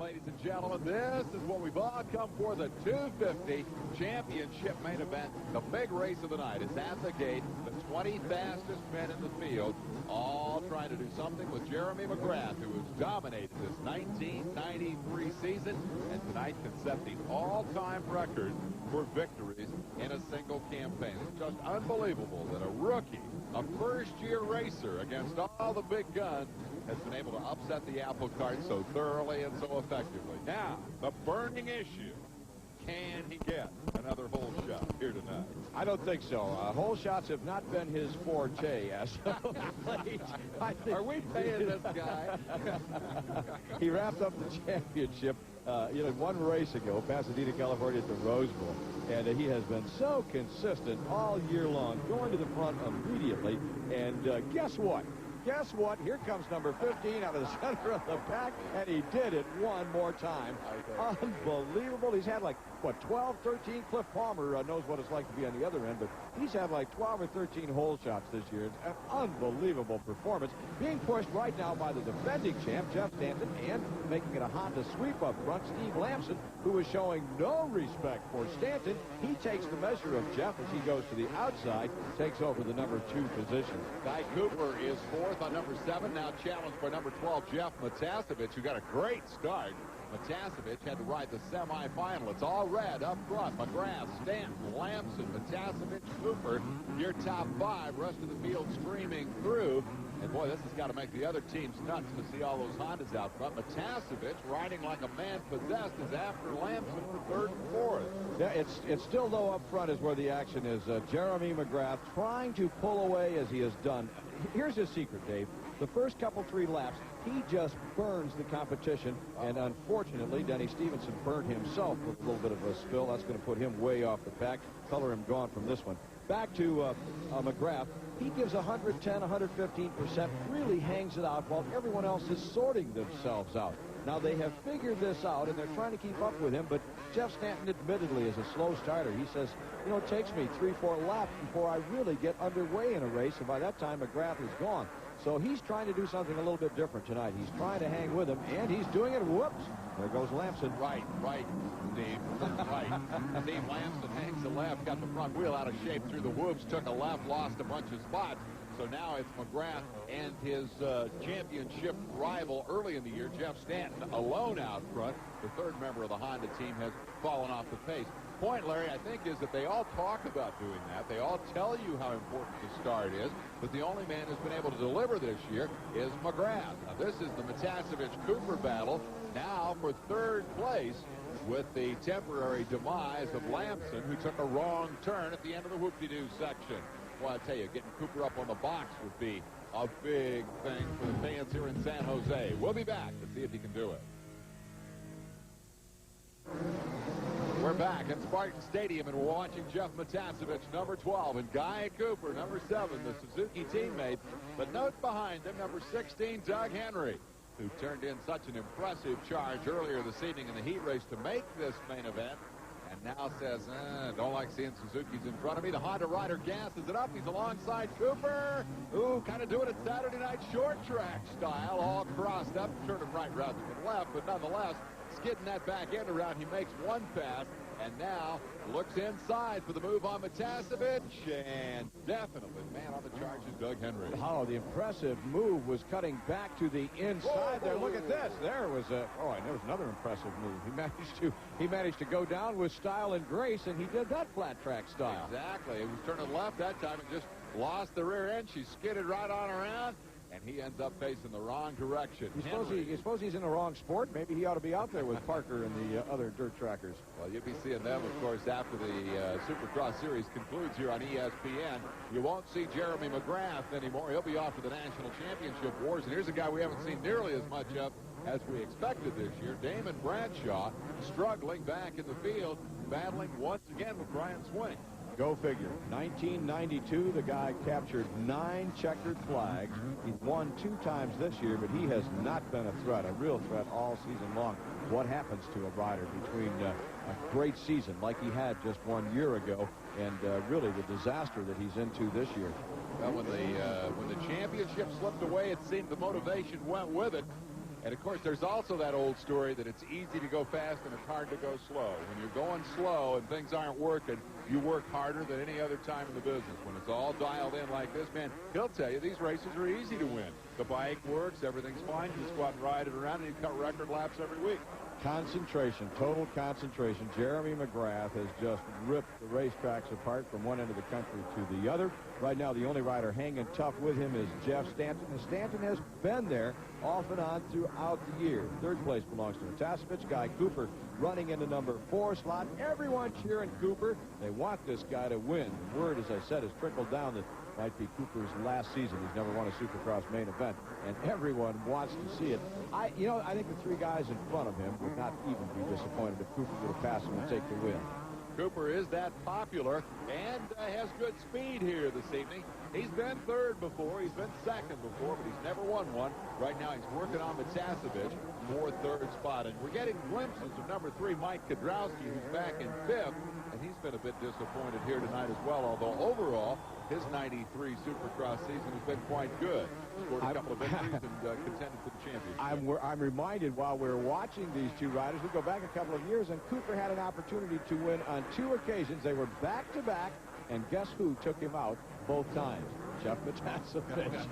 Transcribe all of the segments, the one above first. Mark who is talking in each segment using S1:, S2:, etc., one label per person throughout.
S1: ladies and gentlemen, this is what we've all come for, the 250 championship main event. The big race of the night is at the gate. The 20 fastest men in the field, all trying to do something with Jeremy Mcgrath, who has dominated this 1993 season, and tonight can set the all-time record for victories in a single campaign. It's just unbelievable that a rookie, a first-year racer against all the big guns, has been able to upset the apple cart so thoroughly and so effectively. Now, the burning issue. Can he get another hole shot here tonight?
S2: I don't think so. Hole shots have not been his forte as of late.
S1: Are we paying this guy?
S2: He wrapped up the championship one race ago, Pasadena, California, at the Rose Bowl. And he has been so consistent all year long, going to the front immediately. And guess what? Guess what? Here comes number 15 out of the center of the pack, and he did it one more time. Unbelievable. He's had like, what, 12, 13? Cliff Palmer knows what it's like to be on the other end, but he's had like 12 or 13 hole shots this year. It's an unbelievable performance. Being pushed right now by the defending champ, Jeff Stanton, and making it a Honda sweep up front, Steve Lamson, who is showing no respect for Stanton. He takes the measure of Jeff as he goes to the outside, takes over the number 2 position.
S1: Guy Cooper is fourth on number 7, now challenged by number 12, Jeff Matasevich, who got a great start. Matasevich had to ride the semifinal. It's all red up front. Mcgrath, Stanton, Lamson, Matasevich, Cooper, your top 5. Rest of the field screaming through. And boy, this has got to make the other teams nuts to see all those Hondas out front. Matasevich, riding like a man possessed, is after Lamson for 3rd and 4th.
S2: Yeah, it's still, though, up front is where the action is. Jeremy Mcgrath trying to pull away as he has done. Here's his secret, Dave. The first couple 3 laps, he just burns the competition, and unfortunately, Denny Stevenson burned himself with a little bit of a spill. That's going to put him way off the pack, color him gone from this one. Back to Mcgrath. He gives 110, 115%, really hangs it out while everyone else is sorting themselves out. Now, they have figured this out, and they're trying to keep up with him, but Jeff Stanton admittedly is a slow starter. He says, it takes me 3, 4 laps before I really get underway in a race, and by that time, Mcgrath is gone. So he's trying to do something a little bit different tonight. He's trying to hang with him, and he's doing it. Whoops. There goes Lamson.
S1: Right, Steve. Right. Steve Lamson hangs the left, got the front wheel out of shape through the whoops, took a left, lost a bunch of spots. So now it's Mcgrath and his championship rival early in the year, Jeff Stanton, alone out front. The 3rd member of the Honda team has fallen off the pace. Point, Larry, I think, is that they all talk about doing that. They all tell you how important the start is, but the only man who's been able to deliver this year is Mcgrath. Now, this is the Matasevich-Cooper battle, now for 3rd place, with the temporary demise of Lamson, who took a wrong turn at the end of the whoop-de-doo section. Well, I tell you, getting Cooper up on the box would be a big thing for the fans here in San Jose. We'll be back to see if he can do it. We're back at Spartan Stadium, and we're watching Jeff Matasevich, number 12, and Guy Cooper, number 7, the Suzuki teammate. But note behind him, number 16, Doug Henry, who turned in such an impressive charge earlier this evening in the heat race to make this main event, and now says, don't like seeing Suzuki's in front of me. The Honda rider gasses it up. He's alongside Cooper, who kind of doing it Saturday night short track style, all crossed up, turning right rather than left, but nonetheless, skidding that back end around. He makes one pass, and now looks inside for the move on Matasevich, and definitely man on the charge is Doug Henry.
S2: Oh, the impressive move was cutting back to the inside there. Look at this. There was and there was another impressive move. He managed to go down with style and grace, and he did that flat track style.
S1: Exactly. He was turning left that time and just lost the rear end. She skidded right on around, and he ends up facing the wrong direction.
S2: You suppose he's in the wrong sport? Maybe he ought to be out there with Parker and the other dirt trackers.
S1: Well, you'll be seeing them, of course, after the Supercross series concludes here on ESPN. You won't see Jeremy Mcgrath anymore. He'll be off to the National Championship Wars. And here's a guy we haven't seen nearly as much of as we expected this year. Damon Bradshaw struggling back in the field, battling once again with Brian Swing.
S2: Go figure. 1992, the guy captured 9 checkered flags. He's won 2 times this year, but he has not been a threat, a real threat all season long. What happens to a rider between a great season like he had just 1 year ago and really the disaster that he's into this year?
S1: Well, when the championship slipped away, it seemed the motivation went with it. And, of course, there's also that old story that it's easy to go fast and it's hard to go slow. When you're going slow and things aren't working, you work harder than any other time in the business. When it's all dialed in like this, man, he'll tell you these races are easy to win. The bike works, everything's fine. You just go out and ride it around, and you cut record laps every week.
S2: Concentration, total concentration. Jeremy Mcgrath has just ripped the racetracks apart from one end of the country to the other. Right now, the only rider hanging tough with him is Jeff Stanton. And Stanton has been there off and on throughout the year. Third place belongs to Matasevich. Guy Cooper running in the number 4 slot. Everyone cheering Cooper. They want this guy to win. The word, as I said, has trickled down that might be Cooper's last season. He's never won a Supercross main event, and everyone wants to see it. I think the 3 guys in front of him would not even be disappointed if Cooper would have passed him and take the win.
S1: Cooper is that popular and has good speed here this evening. He's been third before. He's been second before, but he's never won one. Right now, he's working on Matasevich for third spot. And we're getting glimpses of number 3, Mike Kudrowski, who's back in 5th. And he's been a bit disappointed here tonight as well, although overall, his 93 Supercross season has been quite good. Scored a couple of victories and contended for the championship.
S2: I'm reminded while we're watching these 2 riders, we go back a couple of years, and Cooper had an opportunity to win on 2 occasions. They were back-to-back, and guess who took him out both times? Jeff Matasevich.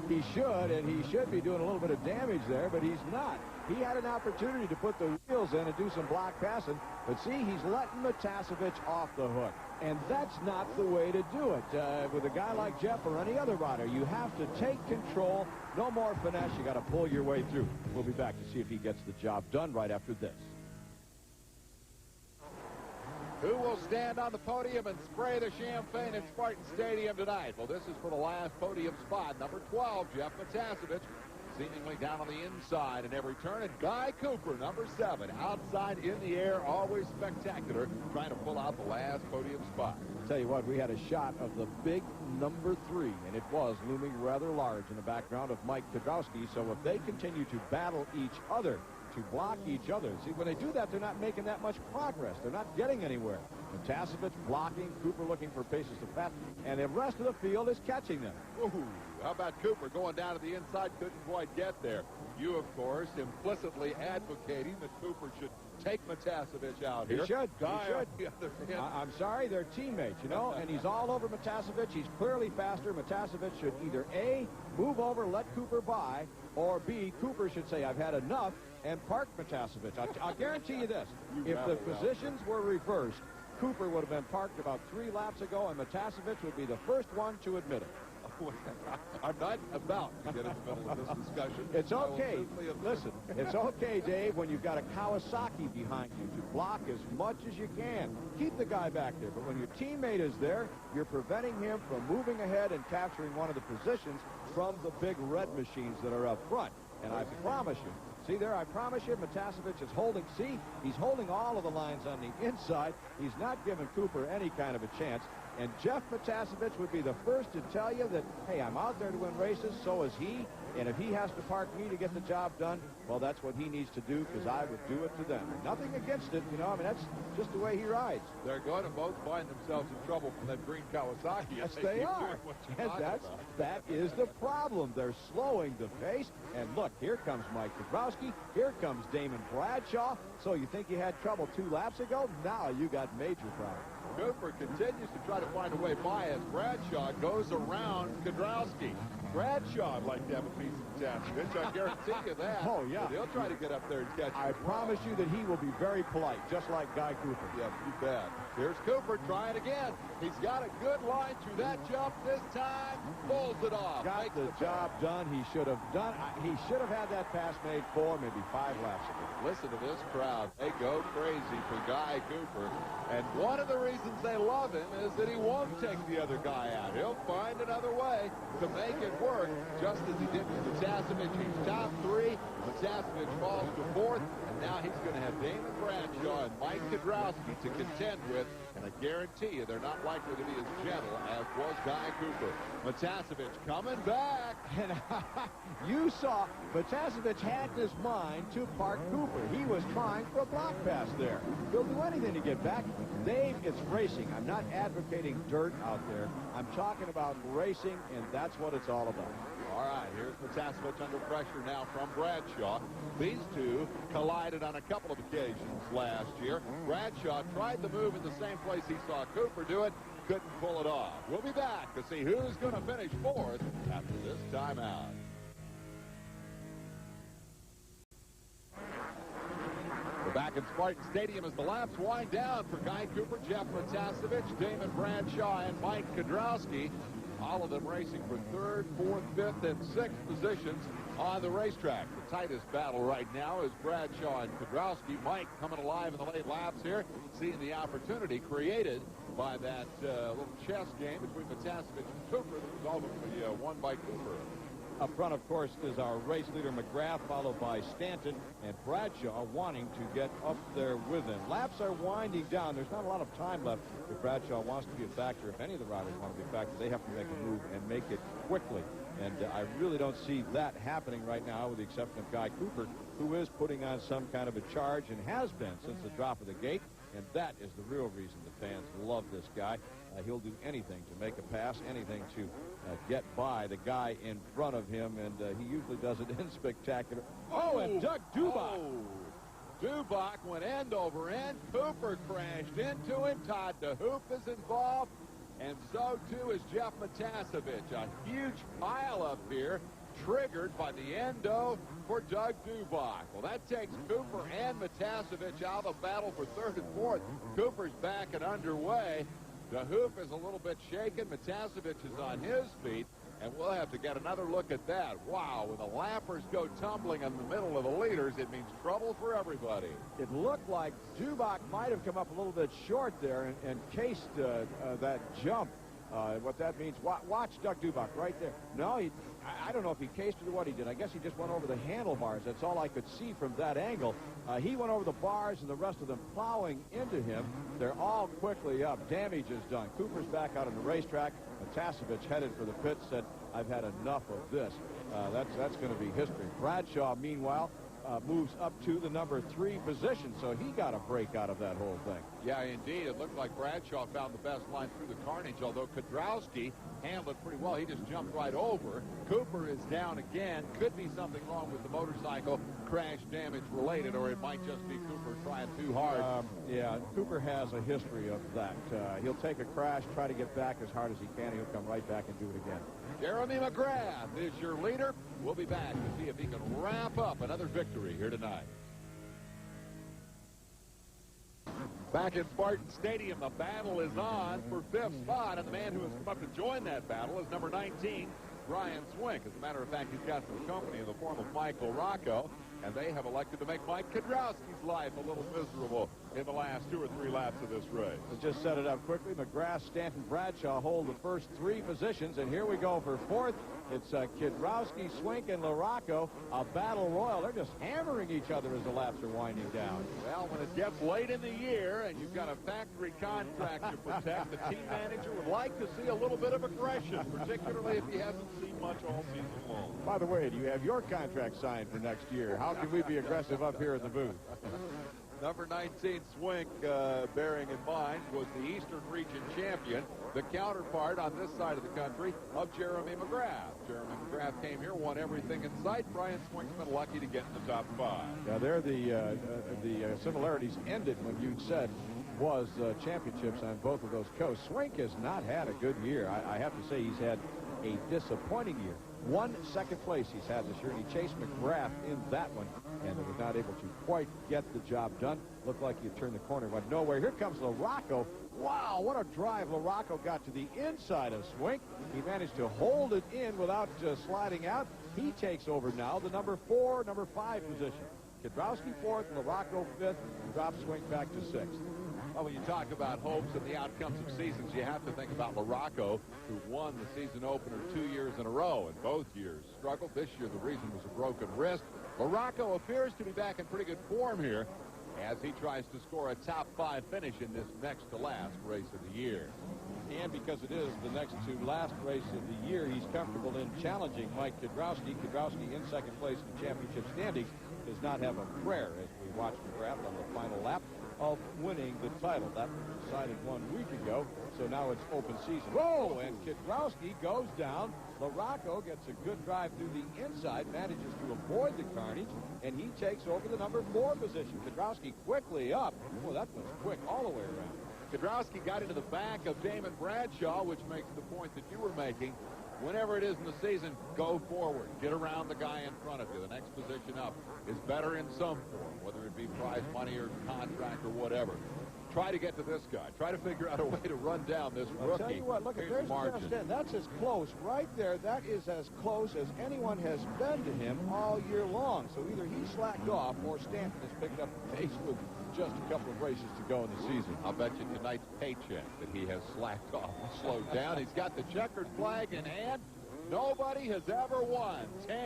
S2: He should, and he should be doing a little bit of damage there, but he's not. He had an opportunity to put the wheels in and do some block passing, but see, he's letting Matasevich off the hook. And that's not the way to do it. With a guy like Jeff or any other rider, you have to take control. No more finesse. You got to pull your way through. We'll be back to see if he gets the job done right after this.
S1: Who will stand on the podium and spray the champagne at Spartan Stadium tonight? Well, this is for the last podium spot. Number 12, Jeff Matasevich, seemingly down on the inside in every turn. And Guy Cooper, number 7, outside in the air, always spectacular, trying to pull out the last podium spot.
S2: I'll tell you what, we had a shot of the big number 3, and it was looming rather large in the background of Mike Kudrowski. So if they continue to battle each other, to block each other. See, when they do that, they're not making that much progress. They're not getting anywhere. Matasevich blocking, Cooper looking for paces to pass, and the rest of the field is catching them.
S1: Ooh, how about Cooper going down to the inside? Couldn't quite get there. You, of course, implicitly advocating that Cooper should take Matasevich out here.
S2: He should.
S1: Guy
S2: he should. I'm sorry, they're teammates, you know, and he's all over Matasevich. He's clearly faster. Matasevich should either A, move over, let Cooper by, or B, Cooper should say, I've had enough, and park Matasevich. I'll guarantee you this. If the positions were reversed, Cooper would have been parked about 3 laps ago, and Matasevich would be the first one to admit it.
S1: I'm not about to get in the middle of this discussion.
S2: It's okay. Listen, it's okay, Dave, when you've got a Kawasaki behind you to block as much as you can. Keep the guy back there. But when your teammate is there, you're preventing him from moving ahead and capturing one of the positions from the big red machines that are up front. And I promise you, see there, I promise you, Matasevich is holding, see, he's holding all of the lines on the inside. He's not giving Cooper any kind of a chance. And Jeff Matasevich would be the first to tell you that, hey, I'm out there to win races, so is he. And if he has to park me to get the job done, well, that's what he needs to do, because I would do it to them. Nothing against it, you know. I mean, that's just the way he rides.
S1: They're going to both find themselves in trouble from that green Kawasaki.
S2: Yes, they are. And that is the problem. They're slowing the pace. And look, here comes Mike Mcgrath. Here comes Damon Bradshaw. So you think you had trouble 2 laps ago? Now you got major problems.
S1: Cooper continues to try to find a way by as Bradshaw goes around Kudrowski. Bradshaw would like to have a piece of Matasevich. I guarantee you that.
S2: Oh, yeah.
S1: But he'll try to get up there and catch
S2: I promise you that he will be very polite, just like Guy Cooper.
S1: Yeah, you bet. Here's Cooper trying again. He's got a good line through that jump this time. Pulls it off.
S2: Got the job done. He should have done. He should have had that pass made 4, maybe 5 laps ago.
S1: Listen to this crowd. They go crazy for Guy Cooper. And one of the reasons they love him is that he won't take the other guy out. He'll find another way to make it work, just as he did with Matasevich. He's top 3. Matasevich falls to 4th. And now he's going to have Damon Bradshaw and Mike Kudrowski to contend with. And I guarantee you they're not likely to be as gentle as was Guy Cooper. Matasevich coming back.
S2: And you saw Matasevich had in his mind to park Cooper. He was trying for a block pass there. He'll do anything to get back. Dave, it's racing. I'm not advocating dirt out there. I'm talking about racing, and that's what it's all about.
S1: All right, here's Mcgrath under pressure now from Bradshaw. These two collided on a couple of occasions last year. Bradshaw tried the move in the same place he saw Cooper do it, couldn't pull it off. We'll be back to see who's going to finish fourth after this timeout. We're back at Spartan Stadium as the laps wind down for Guy Cooper, Jeff Mcgrath, Damon Bradshaw, and Mike Kudrowski. All of them racing for third, fourth, fifth, and sixth positions on the racetrack. The tightest battle right now is Bradshaw and Kudrowski. Mike coming alive in the late laps here, seeing the opportunity created by that little chess game between Mcgrath and Cooper that was ultimately won by Cooper.
S2: Up front, of course, is our race leader Mcgrath, followed by Stanton and Bradshaw wanting to get up there with him. Laps are winding down. There's not a lot of time left if Bradshaw wants to be a factor. If any of the riders want to be a factor, they have to make a move and make it quickly. And I really don't see that happening right now, with the exception of Guy Cooper, who is putting on some kind of a charge and has been since the drop of the gate. And that is the real reason the fans love this guy. He'll do anything to make a pass, anything to get by the guy in front of him, and he usually does it in spectacular. Oh, and Doug Dubach.
S1: Oh. Dubach went end over end. Cooper crashed into him. Todd DeHoop is involved, and so too is Jeff Mcgrath. A huge pile up here, triggered by the endo for Doug Dubach. Well, that takes Cooper and Mcgrath out of the battle for third and fourth. Cooper's back and underway. DeHoop is a little bit shaken. Mcgrath is on his feet, and we'll have to get another look at that. Wow, when the lappers go tumbling in the middle of the leaders, it means trouble for everybody.
S2: It looked like Dubach might have come up a little bit short there and cased that jump. What that means, watch Doug Dubach right there. No, I don't know if he cased it or what he did. I guess he just went over the handlebars. That's all I could see from that angle. He went over the bars, and the rest of them plowing into him. They're all quickly up. Damage is done. Cooper's back out on the racetrack. Mcgrath headed for the pits, said, I've had enough of this. That's going to be history. Bradshaw, meanwhile, moves up to the number 3 position, so he got a break out of that whole thing.
S1: Yeah, indeed. It looked like Bradshaw found the best line through the carnage, although Kudrowski handled it pretty well. He just jumped right over. Cooper is down again. Could be something wrong with the motorcycle, crash damage related, or it might just be Cooper trying too hard.
S2: Yeah, Cooper has a history of that. He'll take a crash, try to get back as hard as he can. He'll come right back and do it again.
S1: Jeremy Mcgrath is your leader. We'll be back to see if he can wrap up another victory here tonight. Back at Spartan Stadium, the battle is on for 5th spot, and the man who has come up to join that battle is number 19, Brian Swink. As a matter of fact, he's got some company in the form of Michael Rocco, and they have elected to make Mike Kudrowski's life a little miserable in the last 2 or 3 laps of this race.
S2: Let's just set it up quickly. Mcgrath, Stanton, Bradshaw hold the first 3 positions, and here we go for 4th. It's Kudrowski, Swink, and LaRocco, a battle royal. They're just hammering each other as the laps are winding down.
S1: Well, when it gets late in the year and you've got a factory contract to protect, the team manager would like to see a little bit of aggression, particularly if he hasn't seen much all season long.
S2: By the way, do you have your contract signed for next year? How can we be aggressive up here in the booth?
S1: Number 19, Swink, bearing in mind, was the Eastern Region champion, the counterpart on this side of the country of Jeremy Mcgrath. Jeremy Mcgrath came here, won everything in sight. Brian Swink's been lucky to get in the top 5.
S2: Yeah, there the similarities ended when you said was championships on both of those coasts. Swink has not had a good year. I have to say he's had a disappointing year. 1 second place he's had this year, and he chased Mcgrath in that one, and was not able to quite get the job done. Looked like he had turned the corner, went nowhere. Here comes LaRocco. Wow, what a drive LaRocco got to the inside of Swink. He managed to hold it in without sliding out. He takes over now the number 4, number 5 position. Kudrowski 4th, LaRocco 5th, drops Swink back to 6th.
S1: Well, when you talk about hopes and the outcomes of seasons, you have to think about LaRocco, who won the season opener 2 years in a row, and both years struggled. This year, the reason was a broken wrist. LaRocco appears to be back in pretty good form here as he tries to score a top 5 finish in this next to last race of the year.
S2: And because it is the next to last race of the year, he's comfortable in challenging Mike Kudrowski. Kudrowski in second place in the championship standings does not have a prayer as we watch Mcgrath on the final lap. of winning the title. That was decided 1 week ago, so now it's open season. Whoa, and Kwiatkowski goes down. LaRocco gets a good drive through the inside, manages to avoid the carnage, and he takes over the number 4 position. Kwiatkowski quickly up. Well, that was quick all the way around.
S1: Kwiatkowski got into the back of Damon Bradshaw, which makes the point that you were making. Whenever it is in the season, go forward. Get around the guy in front of you. The next position up is better in some form, whether it be prize money or contract or whatever. Try to get to this guy. Try to figure out a way to run down this rookie.
S2: I'll tell you what, look, there's Jeff Stenton. That's as close right there. That is as close as anyone has been to him all year long. So either he slacked off or Stanton has picked up the pace with just a couple of races to go in the season.
S1: I'll bet you tonight's paycheck that he has slacked off and slowed down. He's got the checkered flag in hand. Nobody has ever won 10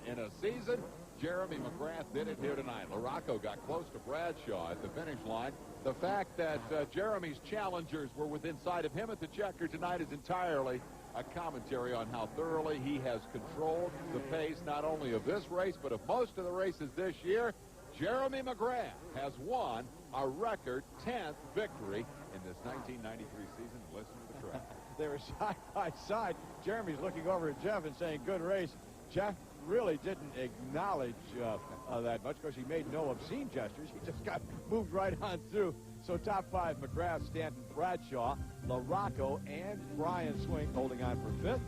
S1: in a season. Jeremy Mcgrath did it here tonight. LaRocco got close to Bradshaw at the finish line. The fact that Jeremy's challengers were within sight of him at the checker tonight is entirely a commentary on how thoroughly he has controlled the pace not only of this race but of most of the races this year. Jeremy Mcgrath has won a record 10th victory in this 1993 season. Listen to the crowd.
S2: They were side by side. Jeremy's looking over at Jeff and saying, good race. Jeff really didn't acknowledge that much because he made no obscene gestures. He just got moved right on through. So top 5, Mcgrath, Stanton, Bradshaw, LaRocco, and Brian Swink holding on for 5th.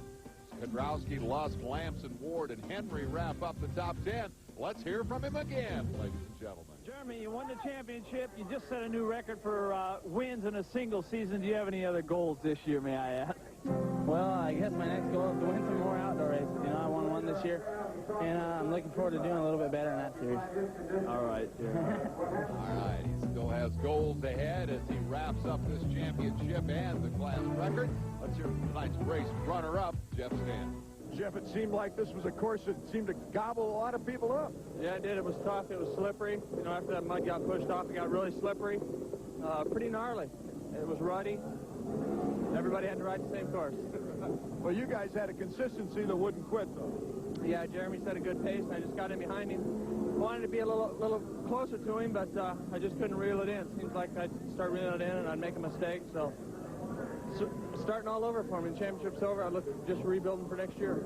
S1: Kwiatkowski, Lusk, Lamson, Ward, and Henry wrap up the top 10. Let's hear from him again, ladies and gentlemen.
S3: Jeremy, you won the championship. You just set a new record for wins in a single season. Do you have any other goals this year, may I ask?
S4: Well, I guess my next goal is to win some more outdoor races. You know, I won one this year, and I'm looking forward to doing a little bit better in that series.
S3: All right.
S1: All right. He still has goals ahead as he wraps up this championship and the class record. Let's hear from tonight's race runner-up, Jeff Stanton.
S2: Jeff, it seemed like this was a course that seemed to gobble a lot of people up.
S3: Yeah, it did. It was tough. It was slippery. You know, after that mud got pushed off, it got really slippery. Pretty gnarly. It was ruddy. Everybody had to ride the same course.
S2: Well, you guys had a consistency that wouldn't quit, though.
S3: Yeah, Jeremy set a good pace, and I just got in behind him. Wanted to be a little closer to him, but I just couldn't reel it in. Seems like I'd start reeling it in, and I'd make a mistake. So starting all over for me. The championship's over. I look just rebuilding for next year.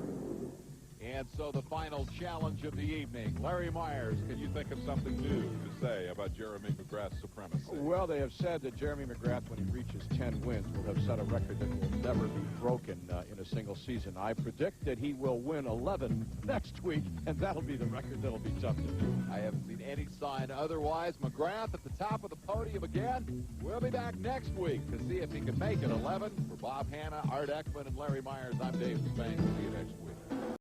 S1: And so the final challenge of the evening. Larry Myers, can you think of something new to say about Jeremy Mcgrath's supremacy?
S2: Well, they have said that Jeremy Mcgrath, when he reaches 10 wins, will have set a record that will never be broken in a single season. I predict that he will win 11 next week, and that'll be the record that'll be tough to do.
S1: I haven't seen any sign otherwise. Mcgrath at the top of the podium again. We'll be back next week to see if he can make it 11. For Bob Hanna, Art Ekman, and Larry Myers, I'm Dave Spank. See you next week.